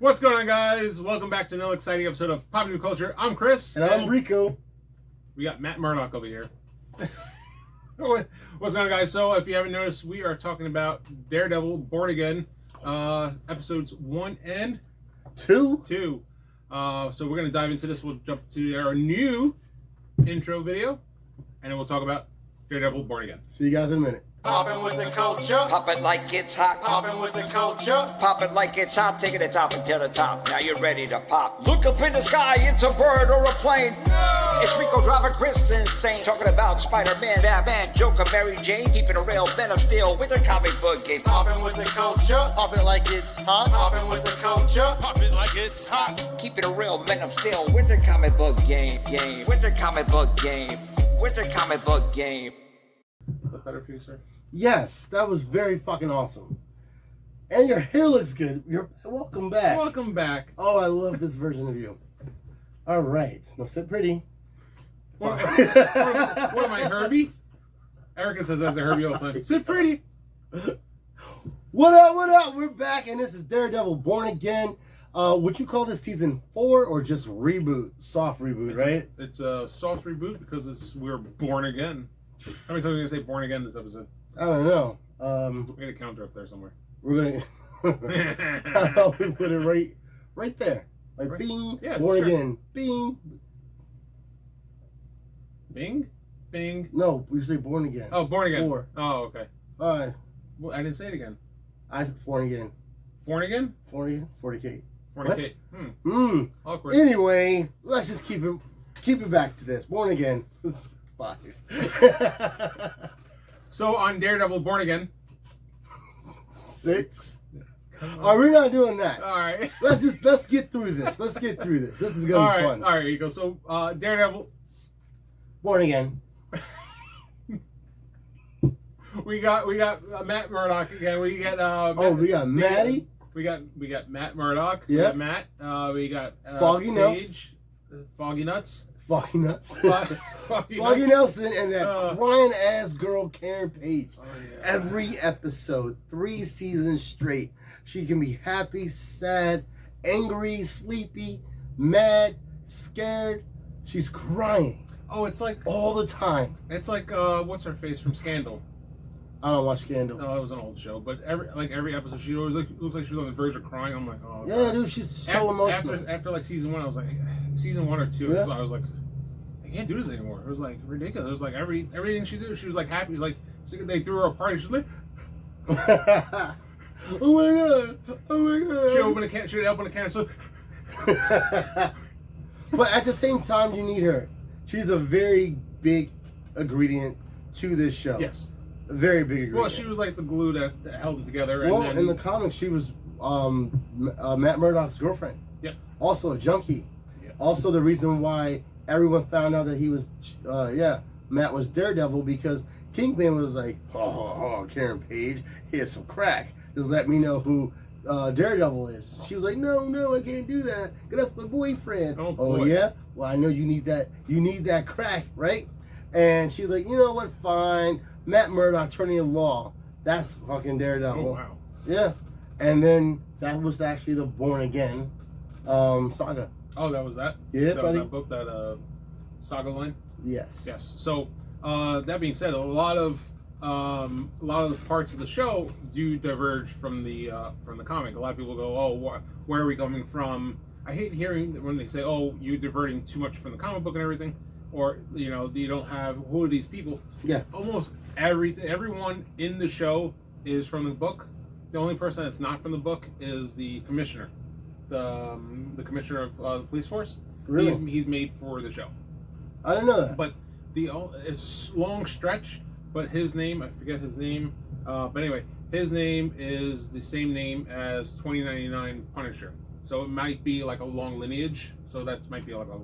What's going on, guys? Welcome back to another exciting episode of Pop New Culture. I'm Chris. And I'm Rico. We got Matt Murdock over here. What's going on, guys? So, if you haven't noticed, we are talking about Daredevil Born Again, episodes 1 and 2. So, we're going to dive into this. We'll jump to our new intro video, and then we'll talk about Daredevil Born Again. See you guys in a minute. Poppin' with the culture. Pop it like it's hot. Poppin' with the culture. Pop it like it's hot. Take it to the top until the top. Now you're ready to pop. Look up in the sky. It's a bird or a plane. No! It's Rico driving Chris insane. Talking about Spider-Man, Batman, Joker, Mary Jane. Keeping it real, Men of Steel with their comic book game. Poppin' with the culture. Pop it like it's hot. Poppin' with the culture. Pop it like it's hot. Keeping it real, Men of Steel with their comic book game. With their comic book game. With their comic book game. Is that better for you, sir? Yes, that was very fucking awesome. And your hair looks good. You're welcome back. Welcome back. Oh, I love this version of you. All right. Now sit pretty. What am I, Herbie? Erica says that to Herbie all the time. Sit pretty. What up, what up? We're back, and this is Daredevil Born Again. Would you call this season 4 or just reboot? Soft reboot, right? It's a soft reboot because we're born again. How many times are we going to say born again this episode? I don't know. We got a counter up there somewhere. We're gonna I'll put it right there. Like Right. bing, Yeah, born sure. again. Bing. Bing? Bing. No, we say born again. Oh, born again. 4. Oh, okay. Alright. Well, I didn't say it again. I said born again. Born again? 40K. Fornicate. Awkward. Anyway, let's just keep it back to this. Born again. It's 5. So on Daredevil Born Again. 6. Alright, we're not doing that. Alright. Let's get through this. This is gonna be fun. Alright, Rico. So Daredevil. Born again. We got Matt Murdock again. We got We got Maddie. We got Matt Murdock. Yep. We got Matt. We got Foggy Paige, Foggy Nuts. Foggy Nuts. Foggy Foggy Nuts. Nelson and that crying ass girl Karen Page. Oh, yeah. Every episode, 3 seasons straight. She can be happy, sad, angry, sleepy, mad, scared. She's crying Oh, it's like all the time. What's her face from Scandal? I don't watch Scandal. No, it was an old show, but every episode she always looks like she was on the verge of crying. I'm like, oh Yeah, God. dude, she's so emotional. After like season 1, I was like, season 1 or 2, Yeah. so I was like, I can't do this anymore. It was like ridiculous. It was like everything she did, she was like happy. Like they threw her a party. She's like, Oh my god! Oh my god! she opened a can. She would open a can. So But at the same time, you need her. She's a very big ingredient to this show. yes. A very big ingredient. Well, she was like the glue that held them together. Well, and then, in the comics, she was Matt Murdock's girlfriend. Yep. Also a junkie. Yeah. Also the reason why everyone found out that he was, Matt was Daredevil, because Kingpin was like, oh, Karen Page, here's some crack. Just let me know who Daredevil is. She was like, no, I can't do that, because that's my boyfriend. Oh, boy. Yeah? Well, I know you need that crack, right? And she was like, you know what, fine. Matt Murdock turning in law. That's fucking Daredevil. oh wow. Yeah. And then that was actually the Born Again saga. Oh, that was that. Yeah, that buddy. was that book, that saga line. Yes. Yes. So that being said, a lot of the parts of the show do diverge from the comic. A lot of people go, oh, where are we coming from? I hate hearing when they say, oh, you're diverting too much from the comic book and everything, or you don't have, who are these people? Yeah. Almost everyone in the show is from the book. The only person that's not from the book is the commissioner, the commissioner of the police force. Really? He's made for the show. I didn't know that. But it's a long stretch. But his name, I forget his name. But anyway, his name is the same name as 2099 Punisher. So it might be like a long lineage. So that might be like a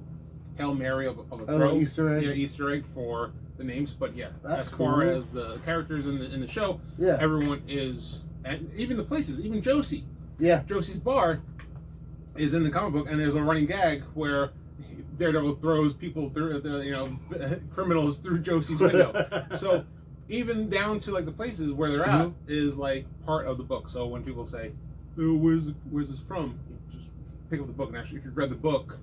Hail Mary of a throw. Easter egg. Yeah, Easter egg for the names. But yeah, That's as far cool. as the characters in the show, Yeah. everyone is, and even the places, even Josie. Yeah. Josie's bar is in the comic book, and there's a running gag where Daredevil throws people through, criminals through Josie's window. So even down to like the places where they're at is like part of the book. So when people say, oh, "Where's this from?" You just pick up the book. And actually, if you've read the book,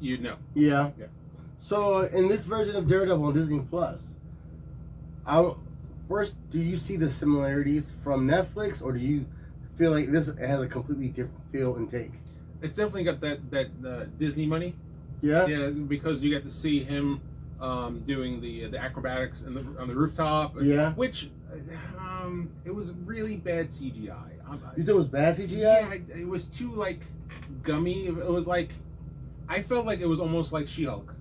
you'd know. Yeah. Yeah. So in this version of Daredevil on Disney Plus, first, do you see the similarities from Netflix, or do you feel like this has a completely different feel and take? It's definitely got that Disney money. Yeah. Yeah, because you get to see him doing the acrobatics on the rooftop. Yeah. Which it was really bad CGI. You think it was bad CGI? Yeah, it was too like gummy. It was like I felt like it was almost like She-Hulk.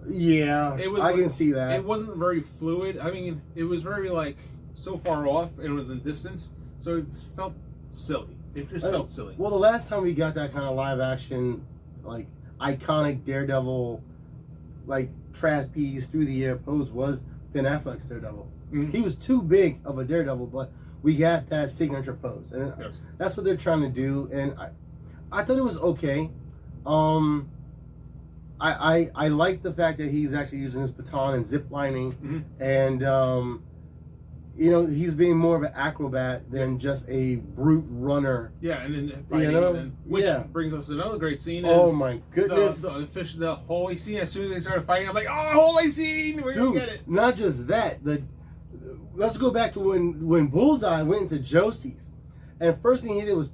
Yeah, It was. I can see that. It wasn't very fluid. I mean, it was very like so far off, and it was in distance, so it felt silly. It just felt silly. Well, the last time we got that kind of live action, like iconic Daredevil, like trapeze through the air pose was Ben Affleck's Daredevil. Mm-hmm. He was too big of a Daredevil, but we got that signature pose, and Yes. that's what they're trying to do. And I thought it was okay. I like the fact that he's actually using his baton and zip lining, and you know, he's being more of an acrobat than just a brute runner. Yeah, and then fighting, You know? which Yeah. brings us to another great scene. Oh is my goodness! the hallway scene. As soon as they started fighting, I'm like, oh, hallway scene, we're gonna Dude, get it. not just that. Let's go back to when Bullseye went into Josie's, and first thing he did was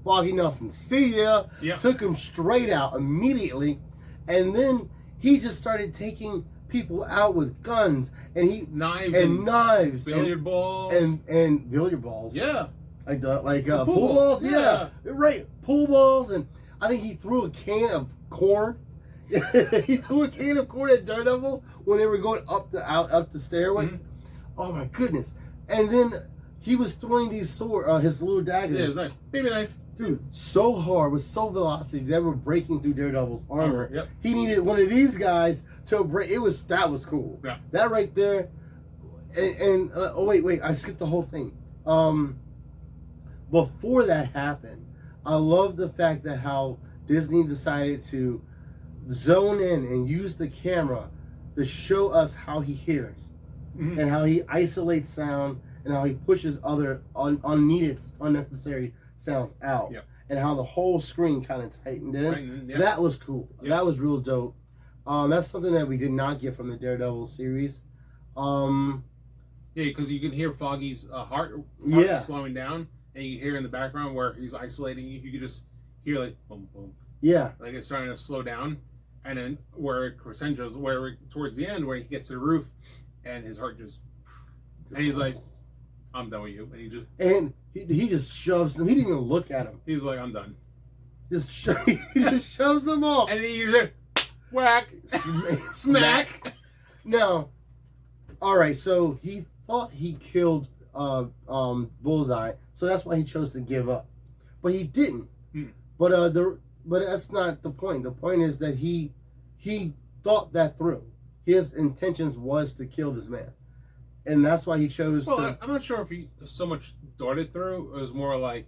Foggy Nelson. See ya. Yeah. Took him straight out immediately, and then he just started taking people out with guns and knives billiard balls and billiard balls. Yeah, like pool pool balls. ball. Yeah, right. Pool balls, and I think he threw a can of corn. He threw a can of corn at Daredevil when they were going up the stairway. Mm-hmm. Oh my goodness! And then he was throwing these his little daggers. Yeah, it's like baby knife. Dude, so hard with so velocity they were breaking through Daredevil's armor. Yep. He needed one of these guys to break. That was cool. Yeah. That right there. And oh wait, I skipped the whole thing. Before that happened, I love the fact that how Disney decided to zone in and use the camera to show us how he hears and how he isolates sound and how he pushes other unnecessary sounds out, and how the whole screen kind of tightened in. That was cool. That was real dope. That's something that we did not get from the Daredevil series. Yeah, because you can hear Foggy's heart slowing down, and you can hear in the background where he's isolating. You can just hear like boom, boom. Yeah, like it's starting to slow down, and then where it crescendos, towards the end where he gets to the roof, and his heart just, and he's like, I'm done with you. And he just shoves them. He didn't even look at him. He's like, I'm done. He just shoves them off. And he just whack, smack. Now, all right. So he thought he killed Bullseye, so that's why he chose to give up. But he didn't. But that's not the point. The point is that he thought that through. His intentions was to kill this man. And that's why he chose to... I'm not sure if he so much thought it through. It was more like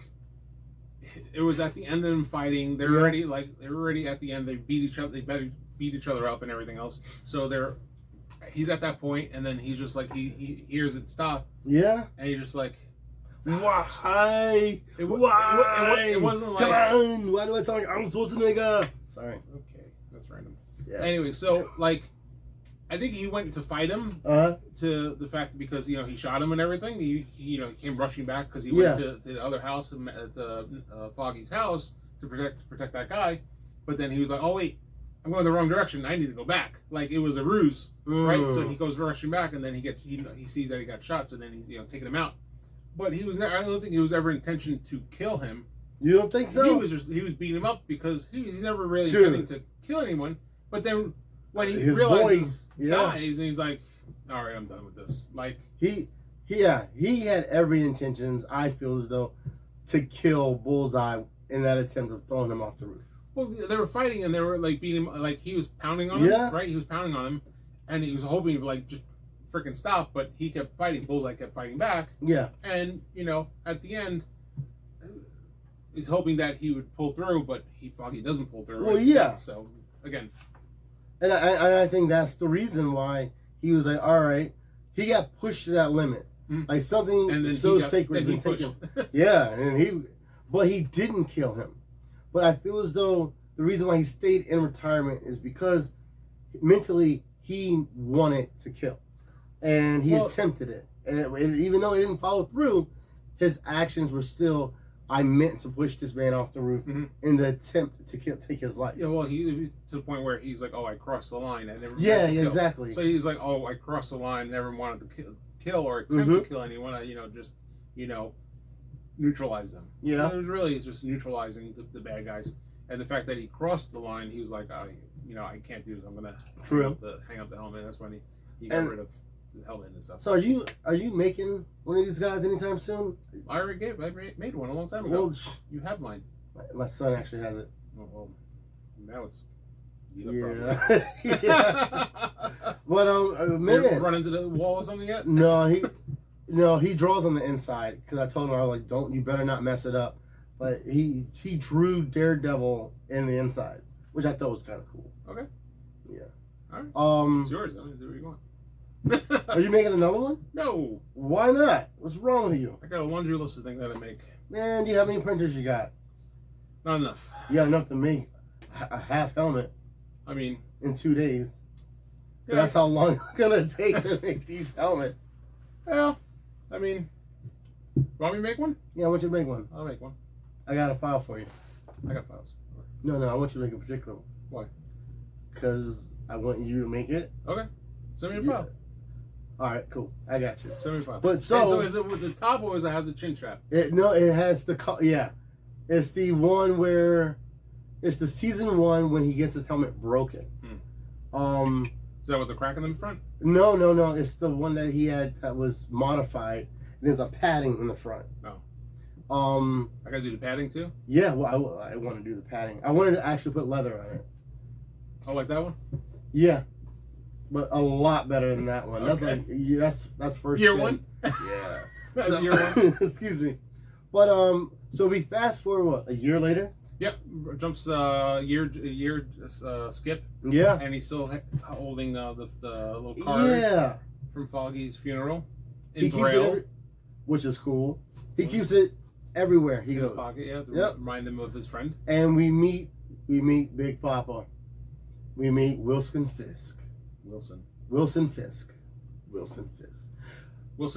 it was at the end of them fighting. They're already at the end. They beat each other. They better beat each other up and everything else. So he's at that point, and then he's just like he hears it stop. Yeah. And he's just like, why? Why? It wasn't like, come on. Why do I sound like I'm supposed to nigga? Sorry. Okay, that's random. Yeah. Anyway, so like, I think he went to fight him to the fact that because he shot him and everything. He came rushing back because he went to the other house, to Foggy's house to protect that guy. But then he was like, oh wait, I'm going the wrong direction. I need to go back. Like it was a ruse, right? So he goes rushing back, and then he sees that he got shot. So then he's taking him out. But I don't think he was ever intention to kill him. You don't think so? He was beating him up because he's never really intending to kill anyone. But then when he realizes dies, and he's like, all right, I'm done with this. Like he had every intentions, I feel as though, to kill Bullseye in that attempt of throwing him off the roof. Well, they were fighting, and they were like beating him. Like he was pounding on him, right? He was pounding on him, and he was hoping to like just freaking stop, but he kept fighting. Bullseye kept fighting back. Yeah. And at the end, he's hoping that he would pull through, but Foggy doesn't pull through. Well, yeah. So again, and I think that's the reason why he was like, all right, he got pushed to that limit, like something so sacred. Then he pushed. Yeah, but he didn't kill him. But I feel as though the reason why he stayed in retirement is because mentally he wanted to kill, and he attempted it. And even though it didn't follow through, his actions were still, I meant to push this man off the roof in the attempt to take his life. Yeah, well, he's to the point where he's like, oh, I crossed the line. I never. Yeah, meant to kill. exactly. So he's like, oh, I crossed the line. Never wanted to kill or attempt to kill anyone. I, just, neutralize them. Yeah. So it was really just neutralizing the bad guys. And the fact that he crossed the line, he was like, I can't do this. I'm gonna hang up the helmet. That's when he got rid of the helmet and stuff. So are you making one of these guys anytime soon? I made one a long time ago. Well, you have mine. my son actually has it. Well, now it's yeah. Yeah. But man, run into the wall or something yet? No, he draws on the inside because I told him, I was like, you better not mess it up. But he drew Daredevil in the inside, which I thought was kind of cool. Okay. Yeah. All right. It's yours. I mean, do what you want. Are you making another one? No. Why not? What's wrong with you? I got a laundry list of things that I make. Man, do you have any printers you got? Not enough. You got enough to make a half helmet. I mean, in 2 days. Yeah. That's how long it's gonna take to make these helmets. Well, I mean, want me to make one? Yeah, I want you to make one. I'll make one. I got a file for you. I got files. No, I want you to make a particular one. Why? Because I want you to make it. Okay. Send me a file. All right, cool. I got you. Send me a file. But so is it with the top or does it have the chin strap? It has the yeah. It's the one where it's the season 1 when he gets his helmet broken. Is that with the crack in the front? No. It's the one that he had that was modified. There's a padding in the front. Oh. I gotta do the padding too? Yeah, well, I want to do the padding. I wanted to actually put leather on it. Oh, like that one? Yeah, but a lot better than that one. Okay. That's first year gen. 1? Yeah. That's year 1. Excuse me. But so we fast forward a year later. Yep, jumps year skip. Yeah, and he's still holding the little card from Foggy's funeral in Braille, which is cool. He keeps it everywhere he goes. His pocket, to remind him of his friend. And we meet Big Papa. We meet Wilson Fisk. Wilson Fisk.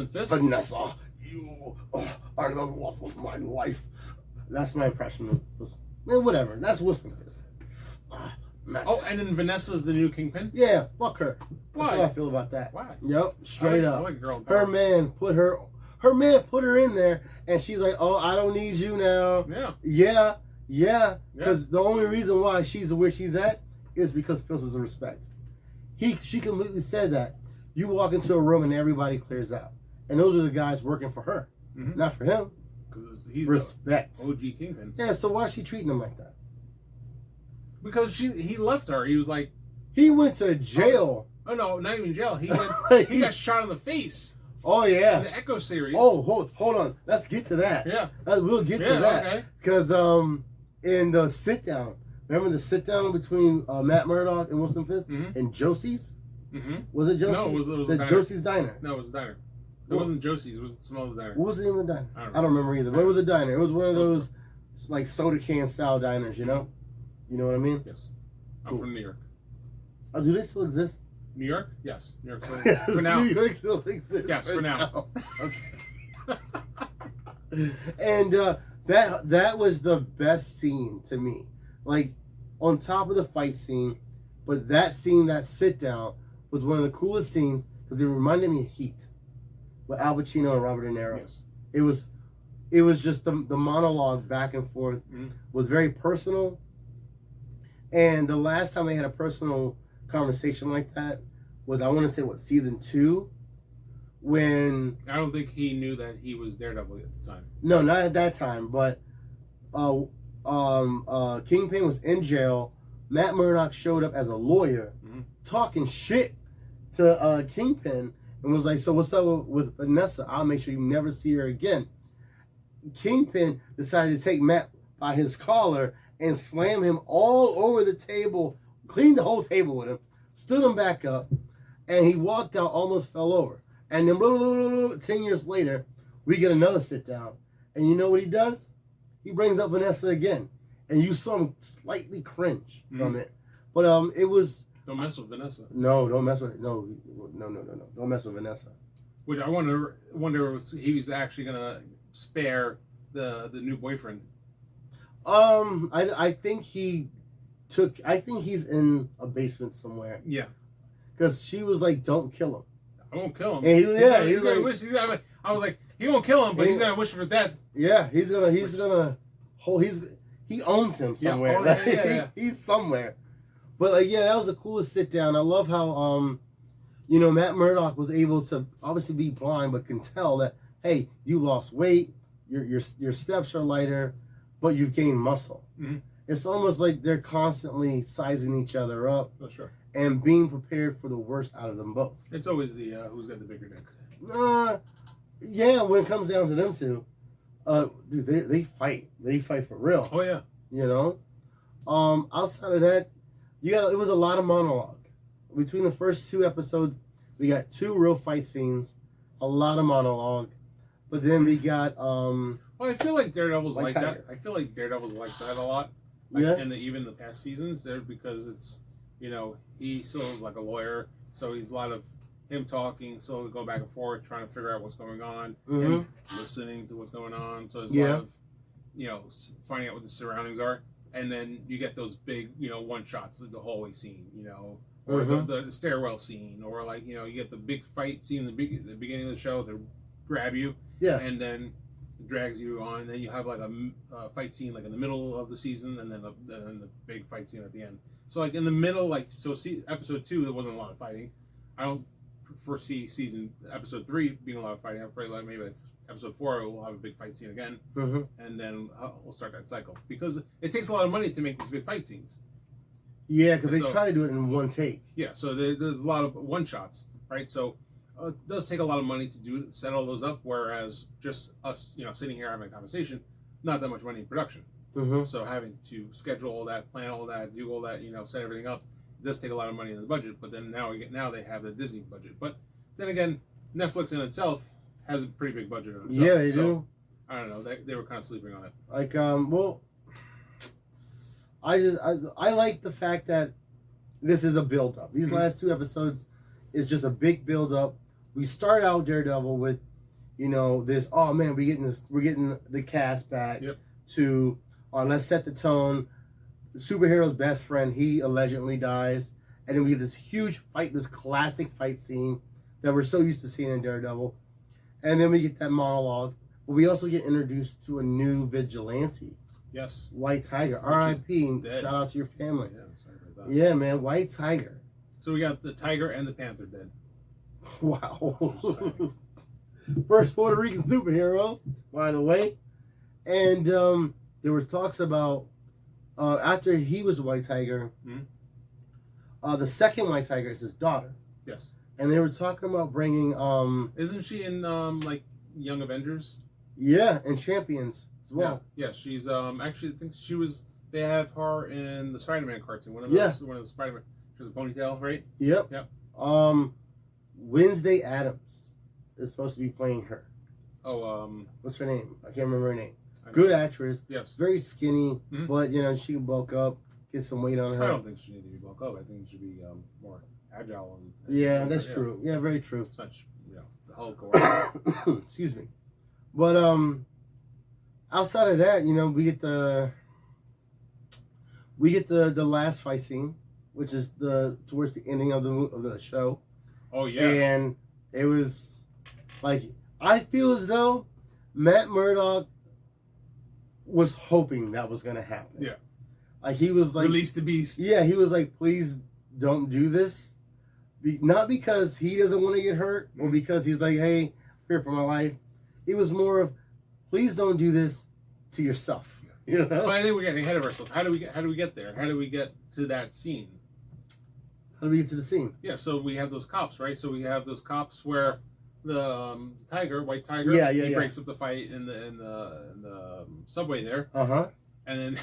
Vanessa, you are the love of my life. That's my impression of whatever. That's Wilson Fisk. And then Vanessa's the new Kingpin? Yeah, fuck her. Why? That's how I feel about that. Why? Yep, straight up. I like girl her man put her in there, and she's like, oh, I don't need you now. Yeah. Because the only reason why she's where she's at is because Phil's is a respect. She completely said that. You walk into a room and everybody clears out. And those are the guys working for her, not for him. Because he's respect. the OG Kingpin. Yeah, so why is she treating him like that? Because he left her. He was like... He went to jail. Oh, no, not even jail. He went. He got shot in the face. Oh, yeah. In the Echo series. Oh, hold on. Let's get to that. Yeah. We'll get to that. Okay. Because in the sit-down, remember the sit-down between Matt Murdock and Wilson Fisk and Josie's? Was it Josie's? No, it was the Josie's Diner. No, it was a diner. It wasn't Josie's. It was some other diner. What was the name of the diner? I don't remember either. But it was a diner. It was one of those like soda can style diners, you know? You know what I mean? Yes. I'm from New York. Oh, do they still exist? New York? Yes. New York still exists. For now. New York still exists. Yes, for now. Okay. And that was the best scene to me. Like, on top of the fight scene, but that scene, that sit down, was one of the coolest scenes because it reminded me of Heat with Al Pacino and Robert De Niro. Yes. It was just the monologue back and forth was very personal. And the last time I had a personal conversation like that was, I want to say, season 2, when... I don't think he knew that he was Daredevil at the time. No, not at that time, but Kingpin was in jail. Matt Murdock showed up as a lawyer talking shit to Kingpin and was like, so what's up with Vanessa? I'll make sure you never see her again. Kingpin decided to take Matt by his collar and slam him all over the table, cleaned the whole table with him, stood him back up, and he walked out, almost fell over. And then 10 years later, we get another sit down. And you know what he does? He brings up Vanessa again. and you saw him slightly cringe from it. But it was. Don't mess with Vanessa. No, don't mess with no. Don't mess with Vanessa. Which I wonder if he was actually gonna spare the new boyfriend. I think he took. I think he's in a basement somewhere. Yeah. Because she was like, "Don't kill him." I won't kill him. And he was like, gonna wish. I was like, he won't kill him, but he's gonna wish for death. Yeah, he's gonna hold. He owns him somewhere. Yeah. He's somewhere. But like, yeah, that was the coolest sit down. I love how Matt Murdock was able to obviously be blind, but can tell that, hey, you lost weight, your steps are lighter, but you've gained muscle. Mm-hmm. It's almost like they're constantly sizing each other up. Oh, sure. And being prepared for the worst out of them both. It's always the who's got the bigger dick. Yeah, when it comes down to them two, dude, they fight. They fight for real. Oh yeah. Outside of that, it was a lot of monologue. Between the first 2 episodes, we got 2 real fight scenes, a lot of monologue, but then we got Well, I feel like Daredevil's like Tiger. that. I feel like Daredevil's like that a lot. Yeah. Even the past seasons there, because it's he still is like a lawyer, so he's a lot of him talking, so go back and forth, trying to figure out what's going on, him listening to what's going on. So there's a lot of finding out what the surroundings are, and then you get those big one shots, the hallway scene, or the stairwell scene, or like you get the big fight scene in the beginning of the show to grab you, and then it drags you on, and then you have like a fight scene like in the middle of the season, and then the big fight scene at the end. So like in the middle, episode 2, there wasn't a lot of fighting. I don't foresee episode 3 being a lot of fighting. I'm probably like maybe episode 4 we'll have a big fight scene again, and then we'll start that cycle, because it takes a lot of money to make these big fight scenes. Yeah, because they try to do it in one take. Yeah, so there's a lot of one shots, right? So it does take a lot of money to set all those up, whereas just us, sitting here having a conversation, not that much money in production. So having to schedule all that, plan all that, do all that, set everything up, it does take a lot of money in the budget. But then now they have the Disney budget. But then again, Netflix in itself has a pretty big budget on itself. Yeah, they do. I don't know. They were kind of sleeping on it. Like, I like the fact that this is a build up. These last 2 episodes is just a big build up. We start out Daredevil with, this. Oh man, we're getting the cast back. Yep. To let's set the tone. The superhero's best friend, he allegedly dies, and then we get this huge fight, this classic fight scene that we're so used to seeing in Daredevil, and then we get that monologue. But we also get introduced to a new vigilante. Yes. White Tiger, R.I.P. and shout out to your family. Yeah, sorry about that. Yeah, man, White Tiger. So we got the Tiger and the Panther dead. Wow. First Puerto Rican superhero, by the way. And there were talks about after he was the White Tiger, the second White Tiger is his daughter. Yes. And they were talking about bringing Isn't she in like Young Avengers? Yeah, and Champions as well. Yeah, she's actually I think she was. They have her in the Spider-Man cartoon. One of the Spider-Man. She has a ponytail, right? Yep. Yep. Wednesday Addams is supposed to be playing her. Oh, what's her name? I can't remember her name. Good actress. Yes. Very skinny, but she can bulk up, get some weight on her. I don't think she needs to be bulk up. I think she should be more agile. Yeah, that's true. Yeah, very true. Such, the Hulk or excuse me. But outside of that, we get the last fight scene, which is towards the ending of the show. Oh yeah. And it was like, I feel as though Matt Murdock was hoping that was gonna happen. Yeah. Like he was like, release the beast. Yeah, he was like, please don't do this. Not because he doesn't want to get hurt or because he's like, hey, fear for my life. It was more of, please don't do this to yourself. But I think we're getting ahead of ourselves. How do we get there? How do we get to that scene? How do we get to the scene? Yeah, so we have those cops, right? So we have those cops where the White Tiger, he breaks up the fight in the subway there. And then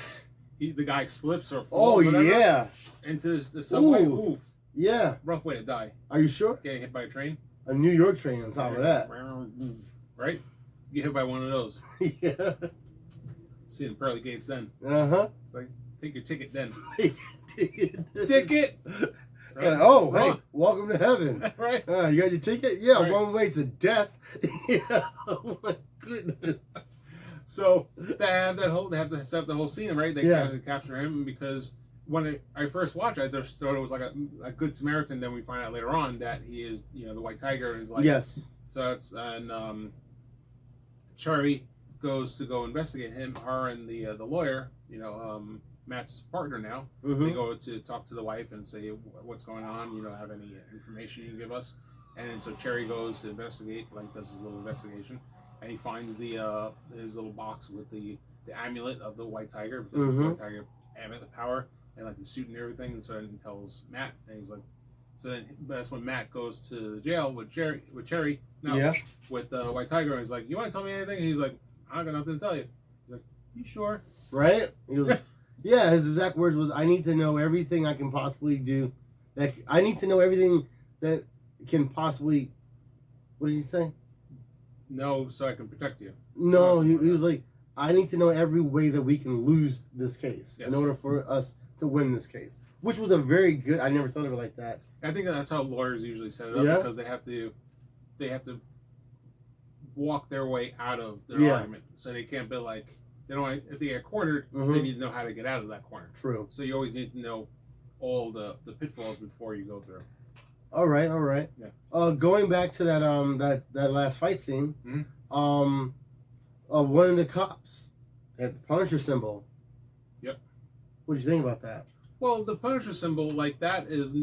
the guy slips or falls into the subway. Ooh. Yeah. Rough way to die. Are you sure? Getting hit by a train. A New York train on top of that. Right? You get hit by one of those. Yeah. see the pearly gates then. Uh-huh. It's like, take your ticket then. Ticket. Ticket! Right? Oh, hey, welcome to heaven. Right? You got your ticket? Yeah, Right. one way to death. Yeah. Oh my goodness. So they have to set up the whole scene, right? They Yeah. capture him because when I first watched it, I just thought it was like a good Samaritan. Then we find out later on that he is, the White Tiger is like. Yes. So it's Cherry goes to go investigate him, her, and the lawyer. Matt's partner now. Mm-hmm. They go to talk to the wife and say what's going on. Have any information you can give us? And then so Cherry goes to investigate, like does his little investigation, and he finds his little box with the amulet of the White Tiger. The White Tiger amulet, the power, and like the suit and everything. And so then he tells Matt, and he's like, so then that's when Matt goes to the jail with Cherry, with White Tiger, and he's like, you want to tell me anything? And he's like, I got nothing to tell you. He's like, you sure? Right? He was, yeah, his exact words was, I need to know everything I can possibly do. I need to know everything that can possibly, what did he say? No, so I can protect you. No, he was like, I need to know every way that we can lose this case in order for us to win this case. Which was a very good, I never thought of it like that. I think that's how lawyers usually set it up because they have to walk their way out of their argument. So they can't be like, if they get cornered, they need to know how to get out of that corner. True. So you always need to know all the pitfalls before you go through. All right. Yeah. Going back to that last fight scene, one of the cops had the Punisher symbol. Yep. What do you think about that? Well, the Punisher symbol, like that, is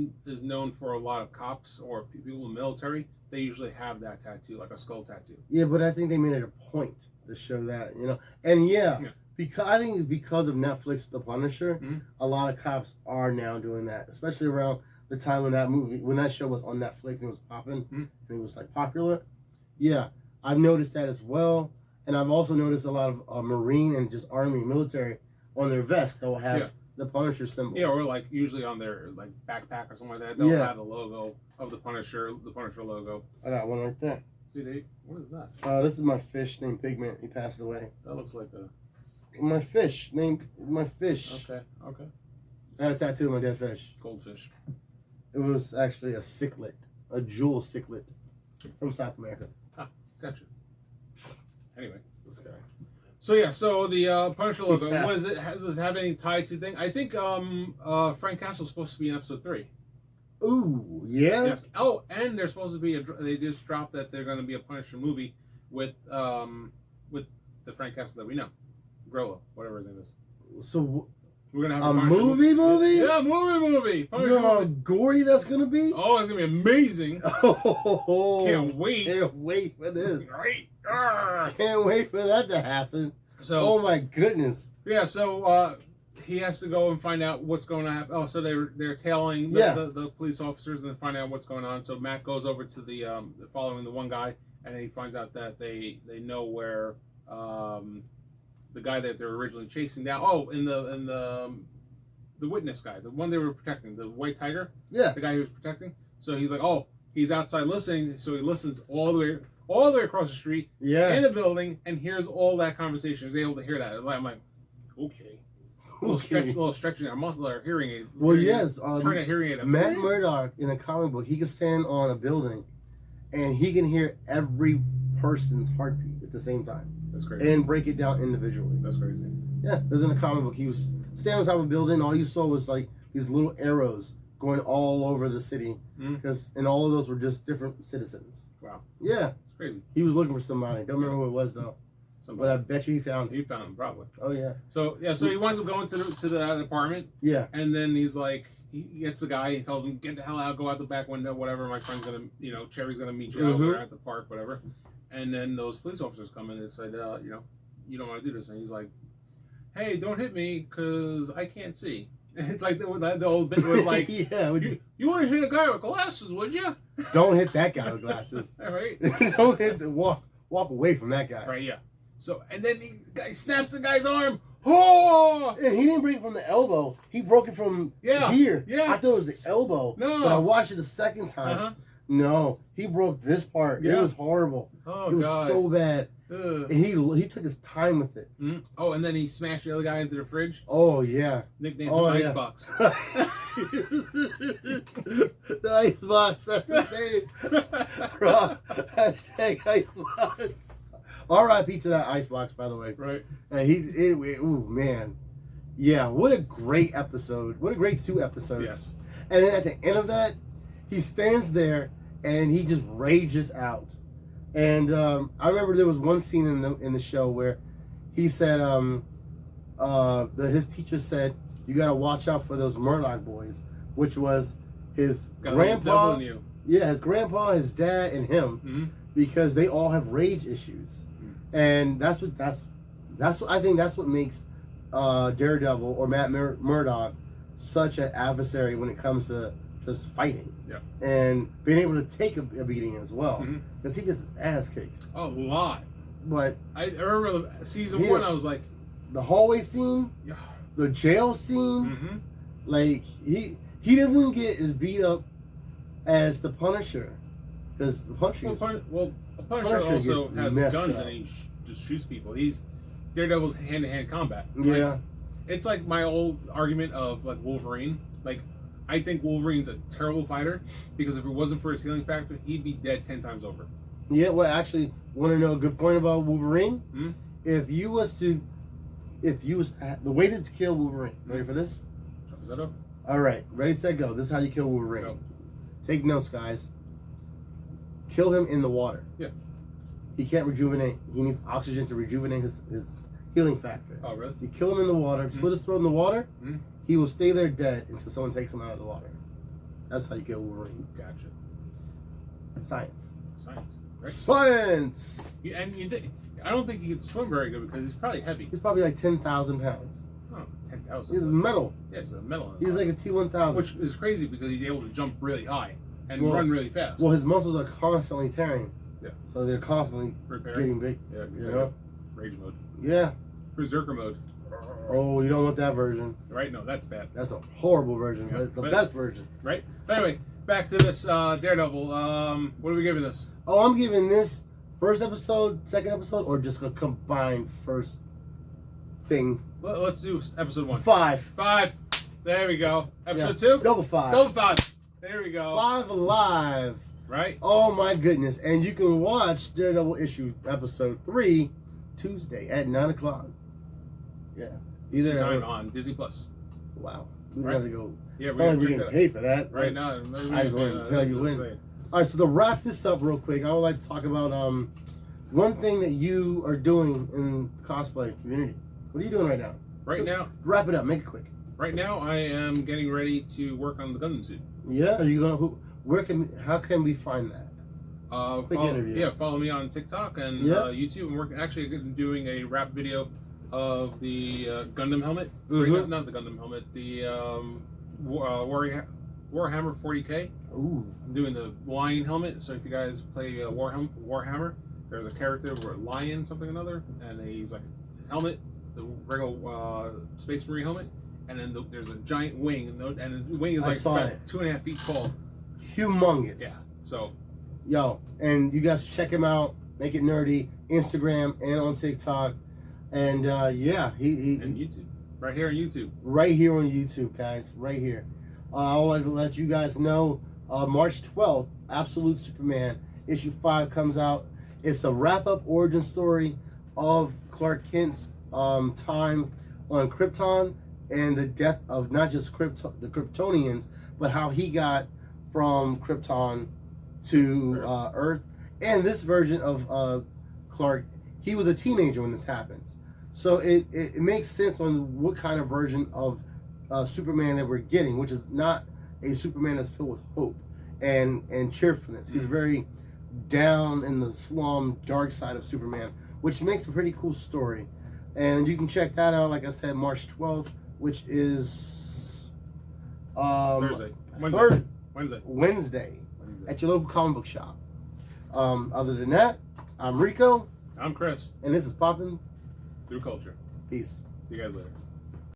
known for a lot of cops or people in the military. They usually have that tattoo, like a skull tattoo. Yeah, but I think they made it a point to show that, and because I think it's because of Netflix, The Punisher, a lot of cops are now doing that, especially around the time when that show was on Netflix and it was popping and it was like popular. Yeah, I've noticed that as well, and I've also noticed a lot of Marine and just Army military on their vest they'll have the Punisher symbol. Yeah, or like usually on their like backpack or something like that, they'll have the logo of the Punisher logo. I got one right there. See, what is that? This is my fish named Pigment. He passed away. That looks like my fish named my fish. Okay. I had a tattoo of my dead fish. Goldfish. It was actually a cichlid, a jewel cichlid from South America. Ah, gotcha. Anyway, this guy. So the Punisher logo. What is it? Does this have any tie to thing? I think Frank Castle's supposed to be in episode 3. Ooh, yeah. Yes. Oh, and they're supposed to be. They just dropped that they're going to be a Punisher movie with the Frank Castle that we know, Grollo, whatever his name is. So we're gonna have a movie? Yeah, movie. You know how gory that's gonna be? Oh, it's gonna be amazing. Oh, can't wait. Can't wait for this. Great. Can't wait for that to happen. So, oh my goodness. Yeah. So he has to go and find out what's going to happen. Oh, so they're tailing the police officers and then find out what's going on. So Matt goes over to the following the one guy, and he finds out that they know where the guy that they're originally chasing down. Oh, in the witness guy, the one they were protecting, the White Tiger. Yeah. The guy he was protecting. So he's like, oh, he's outside listening. So he listens all the way across the street. Yeah. In the building and hears all that conversation. He's able to hear that. I'm like, okay. A little stretching our muscle, our hearing aid. Well, yes. Turn a hearing aid. Matt Murdock in a comic book, he can stand on a building, and he can hear every person's heartbeat at the same time. That's crazy. And break it down individually. That's crazy. Yeah, it was in a comic book. He was standing on top of a building. All you saw was like these little arrows going all over the city, and all of those were just different citizens. Wow. Yeah. It's crazy. He was looking for somebody. Don't remember who it was though. But I bet you he found him. He found him probably. Oh yeah. So he winds up going to that apartment. Yeah. And then he's like, he gets the guy. He tells him, "Get the hell out, go out the back window, whatever. My friend's gonna, Cherry's gonna meet you out there at the park, whatever." And then those police officers come in and said, you don't want to do this. And he's like, "Hey, don't hit me, cause I can't see." And it's like the old bit was like, "Yeah, you want to hit a guy with glasses, would you?" Don't hit that guy with glasses. All right. Don't hit the walk away from that guy. Right. Yeah. So and then the guy snaps the guy's arm. Oh! And he didn't break it from the elbow. He broke it from here. Yeah. I thought it was the elbow. No. But I watched it the second time. No, he broke this part. Yeah. It was horrible. Oh, it was God. so bad. And he took his time with it. Mm-hmm. Oh, and then he smashed the other guy into the fridge. Oh yeah. Nicknamed him Icebox. The Icebox, that's his name. Hashtag Icebox. R.I.P. to that Icebox, by the way. Right. And ooh man, yeah. What a great episode. What a great 2 episodes. Yes. And then at the end of that, he stands there and he just rages out. And I remember there was one scene in the show where he said, his teacher said, "You gotta watch out for those Murdoch boys," which was his grandpa. Yeah, his grandpa, his dad, and him, because they all have rage issues, and that's what I think that's what makes Daredevil or Matt Murdock such an adversary when it comes to just fighting. Yeah. And being able to take a beating as well, because he gets his ass kicked. A lot. But I remember season 1. I was like, the hallway scene, yeah. the jail scene, like he doesn't get as beat up as the Punisher, because the Punisher. The Punisher also has guns and he just shoots people. Daredevil's hand-to-hand combat. Yeah. Like, it's like my old argument of like Wolverine. Like, I think Wolverine's a terrible fighter because if it wasn't for his healing factor, he'd be dead 10 times over. Yeah, well, actually, want to know a good point about Wolverine? If you was the way to kill Wolverine. Ready for this? Is that up? All right, ready, set, go. This is how you kill Wolverine. Go. Take notes, guys. Kill him in the water. Yeah. He can't rejuvenate. He needs oxygen to rejuvenate his healing factor. Oh, really? You kill him in the water, slit his throat in the water, he will stay there dead until someone takes him out of the water. That's how you kill Wolverine. Gotcha. Science. Right? Science! I don't think he could swim very good because he's probably heavy. He's probably like 10,000 pounds. Oh, 10,000. He's metal. Yeah, he's a metal. He's like a T-1000. Which is crazy because he's able to jump really high and run really fast. Well, his muscles are constantly tearing. Yeah. So they're constantly getting big. Yeah, you know? Rage mode. Yeah. Berserker mode. Oh, you don't want that version. Right? No, that's bad. That's a horrible version. Yeah. That's the best version. Right? But anyway, back to this Daredevil. What are we giving this? Oh, I'm giving this first episode, second episode, or just a combined first thing. Let's do episode 1. 5. 5. There we go. Episode 2? Double 5. Double 5. There we go. 5 Alive. Right? Oh my goodness. And you can watch Daredevil issue episode 3 Tuesday at 9 o'clock. Yeah. Either time on Disney Plus. Wow. We'd rather go. Yeah, we're going to pay for that. Right now. I just wanted to tell you when. All right, so to wrap this up real quick, I would like to talk about one thing that you are doing in the cosplay community. What are you doing right now? Wrap it up. Make it quick. Right now, I am getting ready to work on the Gundam suit. Yeah? Are you going how can we find that? Follow me on TikTok and YouTube. I'm actually doing a rap video of the Gundam helmet. Right now, not the Gundam helmet. The Warhammer 40K. Ooh. I'm doing the lion helmet. So if you guys play Warhammer, there's a character with a lion, something or another, and he's like his helmet, the regular Space Marine helmet, and then there's a giant wing, and the wing is like about 2.5 feet tall. Humongous. Yeah. So. Yo, and you guys check him out. Make it nerdy. Instagram and on TikTok. And and YouTube. Right here on YouTube. Right here on YouTube, guys. Right here. I would like to let you guys know March 12th, Absolute Superman issue 5 comes out. It's a wrap-up origin story of Clark Kent's time on Krypton and the death of not just the Kryptonians, but how he got from Krypton to Earth. And this version of Clark, he was a teenager when this happens. So it makes sense on what kind of version of Superman that we're getting, which is not a Superman that's filled with hope and cheerfulness. He's very down in the slum, dark side of Superman, which makes a pretty cool story. And you can check that out, like I said, March 12th, which is Wednesday at your local comic book shop. Other than that, I'm Rico. I'm Chris. And this is Poppin' Through Culture. Peace. See you guys later.